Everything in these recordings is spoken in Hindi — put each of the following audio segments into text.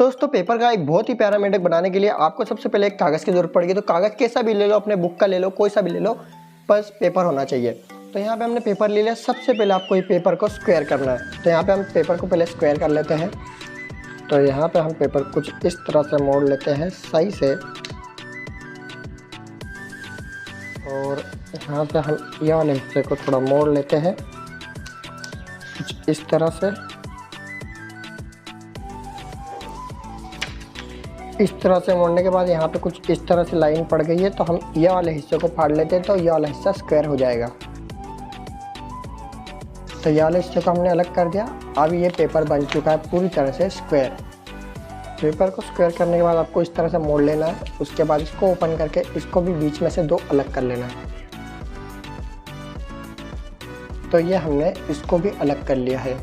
दोस्तों पेपर का एक बहुत ही प्यारा मेंढक बनाने के लिए आपको सबसे पहले एक कागज़ की जरूरत पड़ेगी। तो कागज़ कैसा भी ले लो, अपने बुक का ले लो, कोई सा भी ले लो, बस पेपर होना चाहिए। तो यहाँ पे हमने पेपर ले लिया। सबसे पहले आपको ये पेपर को स्क्वायर करना है। तो यहाँ पे हम पेपर को पहले स्क्वायर कर लेते हैं। तो यहाँ पे हम पेपर कुछ इस तरह से मोड़ लेते हैं सही से, और यहाँ पे हम ये वाले हिस्से को थोड़ा मोड़ लेते हैं कुछ इस तरह से। इस तरह से मोड़ने के बाद यहाँ पे कुछ इस तरह से लाइन पड़ गई है, तो हम ये वाले हिस्से को फाड़ लेते हैं, तो ये वाला हिस्सा स्क्वायर हो जाएगा। तो ये वाले हिस्से को हमने अलग कर दिया। अब ये पेपर बन चुका है पूरी तरह से स्क्वायर। पेपर को स्क्वायर करने के बाद आपको इस तरह से मोड़ लेना है। उसके बाद इसको ओपन करके इसको भी बीच में से दो अलग कर लेना है। तो ये हमने इसको भी अलग कर लिया है।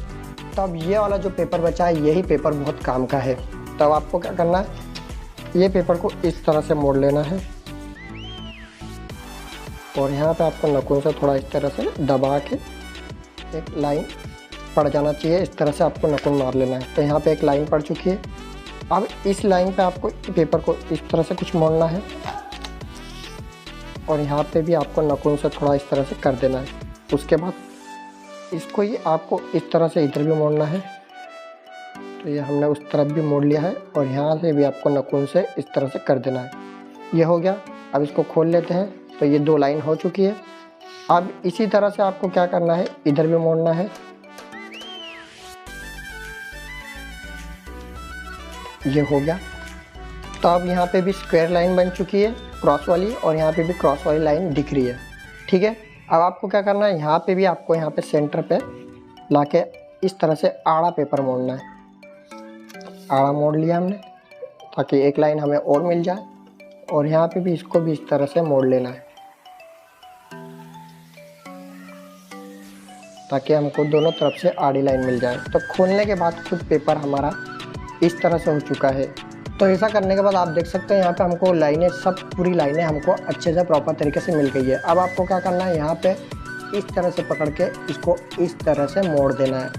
तो अब ये वाला जो पेपर बचा है, यही पेपर बहुत काम का है। तब आपको क्या करना है, ये पेपर को इस तरह से मोड़ लेना है, और यहाँ पे आपको नखून से थोड़ा इस तरह से दबा के एक लाइन पड़ जाना चाहिए। इस तरह से आपको नखून मार लेना है। तो यहाँ पे एक लाइन पड़ चुकी है। अब इस लाइन पे आपको पेपर को इस तरह से कुछ मोड़ना है, और यहाँ पे भी आपको नखून से थोड़ा इस तरह से कर देना है। उसके बाद इसको ये आपको इस तरह से इधर भी मोड़ना है। तो ये हमने उस तरफ भी मोड़ लिया है, और यहाँ से भी आपको नखून से इस तरह से कर देना है। ये हो गया। अब इसको खोल लेते हैं। तो ये दो लाइन हो चुकी है। अब इसी तरह से आपको क्या करना है, इधर भी मोड़ना है। ये हो गया। तो अब यहाँ पे भी स्क्वायर लाइन बन चुकी है क्रॉस वाली, और यहाँ पे भी क्रॉस वाली लाइन दिख रही है। ठीक है। अब आपको क्या करना है, यहाँ पे भी आपको यहाँ पे सेंटर पे लाके इस तरह से आड़ा पेपर मोड़ना है। आड़ा मोड़ लिया हमने, ताकि एक लाइन हमें और मिल जाए, और यहाँ पे भी इसको भी इस तरह से मोड़ लेना है, ताकि हमको दोनों तरफ से आड़ी लाइन मिल जाए। तो खोलने के बाद खुद पेपर हमारा इस तरह से हो चुका है। तो ऐसा करने के बाद आप देख सकते हैं यहाँ पे हमको लाइनें, सब पूरी लाइनें हमको अच्छे से प्रॉपर तरीके से मिल गई है। अब आपको क्या करना है, यहाँ पे इस तरह से पकड़ के इसको इस तरह से मोड़ देना है,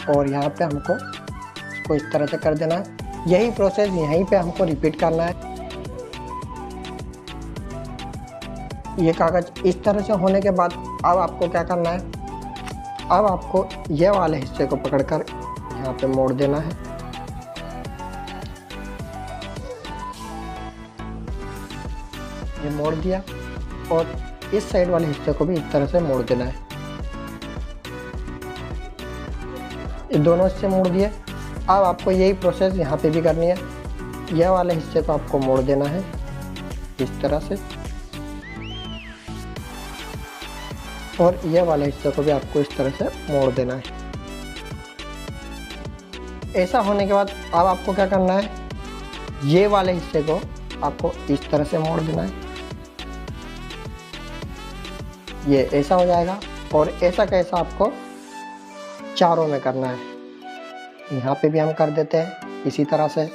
और यहाँ पे हमको इसको इस तरह से कर देना है। यही प्रोसेस यहीं पे हमको रिपीट करना है। ये कागज़ इस तरह से होने के बाद अब आपको क्या करना है, अब आपको ये वाले हिस्से को पकड़कर यहाँ पे मोड़ देना है। ये मोड़ दिया, और इस साइड वाले हिस्से को भी इस तरह से मोड़ देना है। ये दोनों हिस्से मोड़ दिए। अब आपको यही प्रोसेस यहाँ पे भी करनी है। यह वाले हिस्से को आपको मोड़ देना है इस तरह से, और यह वाले हिस्से को भी आपको इस तरह से मोड़ देना है। ऐसा होने के बाद अब आपको क्या करना है, ये वाले हिस्से को आपको इस तरह से मोड़ देना है। ये ऐसा हो जाएगा, और ऐसा कैसा आपको चारों में करना है। यहाँ पे भी हम कर देते हैं इसी तरह से,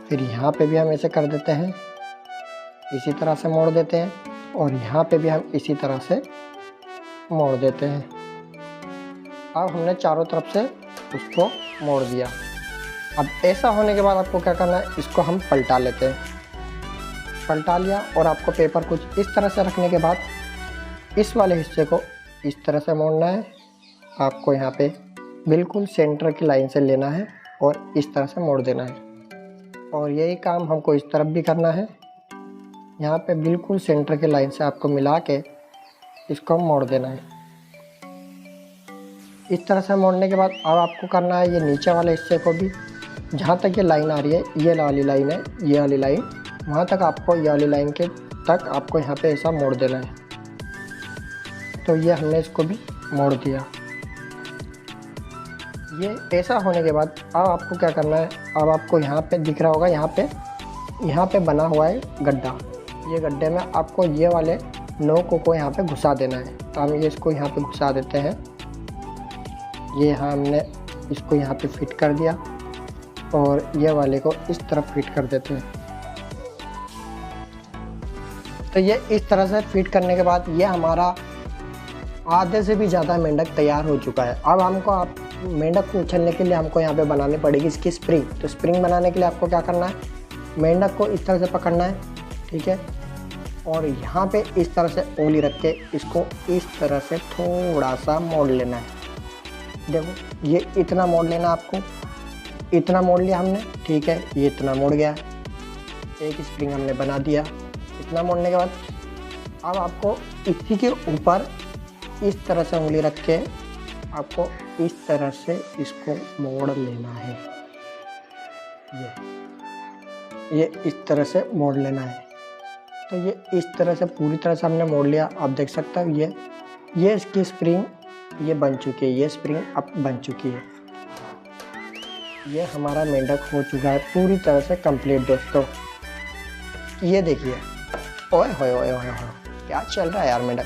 फिर यहाँ पे भी हम ऐसे कर देते हैं, इसी तरह से मोड़ देते हैं, और यहाँ पे भी हम इसी तरह से मोड़ देते हैं। अब हमने चारों तरफ से उसको मोड़ दिया। अब ऐसा होने के बाद आपको क्या करना है, इसको हम पलटा लेते हैं। पलटा लिया, और आपको पेपर कुछ इस तरह से रखने के बाद इस वाले हिस्से को इस तरह से मोड़ना है। आपको यहाँ पे बिल्कुल सेंटर की लाइन से लेना है, और इस तरह से मोड़ देना है। और यही काम हमको इस तरफ भी करना है। यहाँ पे बिल्कुल सेंटर की लाइन से आपको मिला के इसको मोड़ देना है। इस तरह से मोड़ने के बाद अब आपको करना है, ये नीचे वाले हिस्से को भी, जहाँ तक ये लाइन आ रही है, ये वाली लाइन है, ये वाली लाइन, वहाँ तक आपको ये वाली लाइन के तक आपको यहाँ पे ऐसा मोड़ देना है। तो ये हमने इसको भी मोड़ दिया। ये ऐसा होने के बाद अब आपको क्या करना है, अब आपको यहाँ पे दिख रहा होगा, यहाँ पे बना हुआ है गड्ढा। ये गड्ढे में आपको ये वाले नोक को यहाँ पे घुसा देना है। तो हम ये इसको यहाँ पे घुसा देते हैं। ये हमने इसको यहाँ पे फिट कर दिया, और ये वाले को इस तरफ फिट कर देते हैं। तो ये इस तरह से फिट करने के बाद ये हमारा आधे से भी ज़्यादा मेंढक तैयार हो चुका है। अब हमको मेंढक को उछलने के लिए हमको यहाँ पे बनानी पड़ेगी इसकी स्प्रिंग। तो स्प्रिंग बनाने के लिए आपको क्या करना है, मेंढक को इस तरह से पकड़ना है, ठीक है, और यहाँ पे इस तरह से उंगली रख के इसको इस तरह से थोड़ा सा मोड़ लेना है। देखो ये इतना मोड़ लेना आपको, इतना मोड़ लिया हमने, ठीक है, ये इतना मोड़ गया, एक स्प्रिंग हमने बना दिया। इतना मोड़ने के बाद अब आपको इसी के ऊपर इस तरह से उंगली रख के आपको इस तरह से इसको मोड़ लेना है। ये इस तरह से मोड़ लेना है। तो ये इस तरह से पूरी तरह से हमने मोड़ लिया। आप देख सकते हो ये इसकी स्प्रिंग ये बन चुकी है, ये स्प्रिंग अब बन चुकी है। ये हमारा मेंढक हो चुका है पूरी तरह से कंप्लीट दोस्तों। ये देखिए, ओए होए ओए होए होए, क्या चल रहा है यार मेंढक।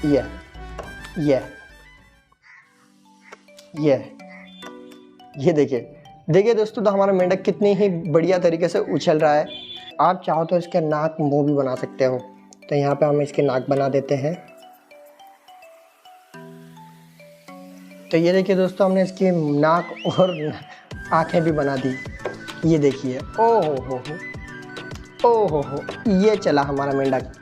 ये देखिए दोस्तों, तो हमारा मेंढक कितनी ही बढ़िया तरीके से उछल रहा है। आप चाहो तो इसके नाक मुंह भी बना सकते हो। तो यहाँ पे हम इसके नाक बना देते हैं। तो ये देखिए दोस्तों, हमने इसकी नाक और आंखें भी बना दी। ये देखिए, ओ हो, ये चला हमारा मेंढक।